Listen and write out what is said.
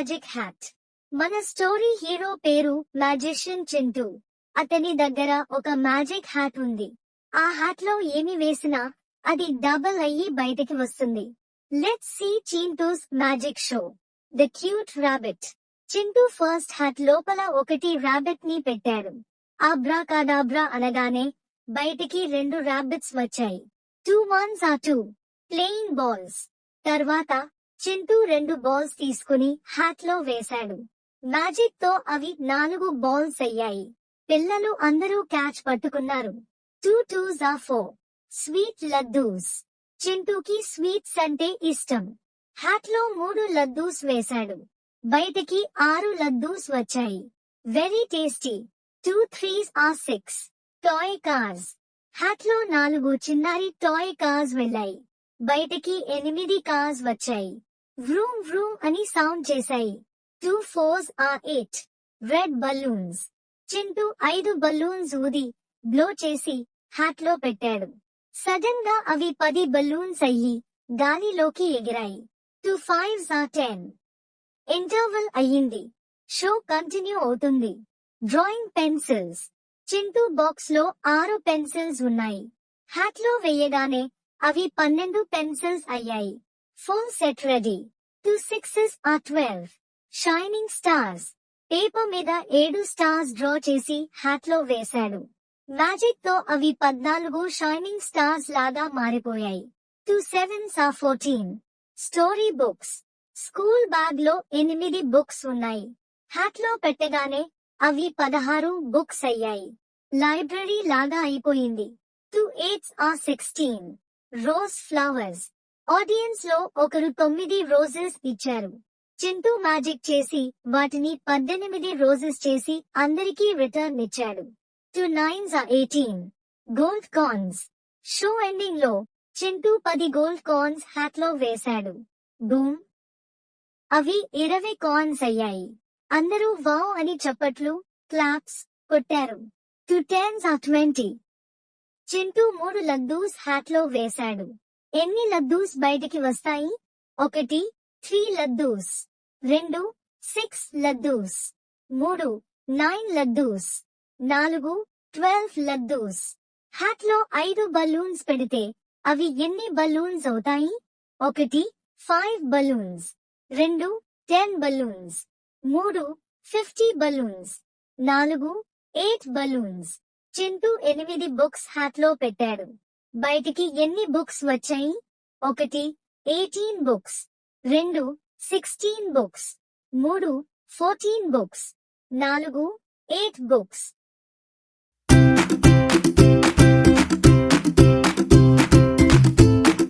Magic hat. మన story hero పేరు magician Chintu. అతని దగ్గర ఒక మ్యాజిక్ హ్యాట్ ఉంది. ఆ హ్యాట్ లో ఏమి వేసినా అది డబుల్ అయ్యి బయటికి వస్తుంది. Let's see Chintu's magic show. The cute rabbit. Chintu first hat లోపల ఒకటి రాబిట్ ని పెట్టాడు. అబ్రాకాడాబ్రా అనగానే బయటికి 2 రాబిట్స్ వచ్చాయి. 2 ones are 2. Playing balls. తర్వాత చింటూ 2 బాల్స్ తీసుకుని హ్యాట్ లో వేశాడు. మ్యాజిక్ తో అవి 4 బాల్స్ అయ్యాయి. పిల్లలు అందరూ క్యాచ్ పట్టుకున్నారు. 2 twos are 4. స్వీట్ లద్దూస్. చింటూకి స్వీట్స్ అంటే ఇష్టం. హ్యాట్ లో 3 లద్దూస్ వేశాడు. బయటికి 6 లద్దూస్ వచ్చాయి. Very tasty. 2 threes are 6. Toy cars. Hat లో 4 చిన్నారి టాయ్ కార్స్ వెళ్ళాయి. బయటికి 8 కార్స్ వచ్చాయి. వ్రూమ్ వ్రూమ్ అని సౌండ్ చేశాయి. 2 fours are 8. Red balloons. Chintu 5 balloons ఊది బ్లో చేసి హ్యాట్ లో పెట్టాడు. సడన్ గా అవి 10 బలూన్స్ అయ్యి గాలిలోకి ఎగిరాయి. 2 fives are 10. ఇంటర్వెల్ అయ్యింది. షో కంటిన్యూ అవుతుంది. Drawing pencils. చింటూ బాక్స్ లో 6 పెన్సిల్స్ ఉన్నాయి. హ్యాట్ లో వేయగానే అవి 12 పెన్సిల్స్ అయ్యాయి. Full set ready. 2 sixes are 12. Shining stars. Paper మీద 7 స్టార్స్ డ్రా చేసి హ్యాట్ లో వేశాడు. మ్యాజిక్ తో అవి 14 షైనింగ్ స్టార్స్ లాగా మారిపోయాయి. 2 sevens are 14. Story books. School bag లో 8 బుక్స్ ఉన్నాయి. హ్యాట్ లో పెట్టగానే అవి 16 బుక్స్ అయ్యాయి. లైబ్రరీ లాగా అయిపోయింది. 2 eights are 16. Rose flowers. Audience లో ఒకరు 9 రోజెస్ ఇచ్చారు. చింటూ మ్యాజిక్ చేసి వాటిని 18 రోజెస్ చేసి అందరికీ రిటర్న్ ఇచ్చాడు. 2 nines are 18. Gold coins. Show ending లో చింటూ 10 గోల్డ్ కాయిన్స్ హ్యాట్ లో వేశాడు. బూమ్. అవి 20 కాయిన్స్ అయ్యాయి. అందరూ వావ్ అని చప్పట్లు క్లాప్స్ కొట్టారు. 2 tens are 20. చింటూ 3 లద్దూస్ హ్యాట్ లో వేశాడు. ఎన్ని లద్దూస్ బయటికి వస్తాయి? 1 3 లద్దూస్. 2 6 లద్దూస్. 3 9 లద్దూస్. 4 12 లద్దూస్. హ్యాట్ లో 5 బలూన్స్ పెడితే అవి ఎన్ని బలూన్స్ అవుతాయి? 1 5 balloons. 2 10 balloons. 3 50 balloons. 4 8 balloons. Chintu 8 books hat లో పెట్టాడు. బయటికి ఎన్ని బుక్స్ వచ్చాయి? 1 18 బుక్స్. 2 16 బుక్స్. 3 14 బుక్స్. 4 8 బుక్స్.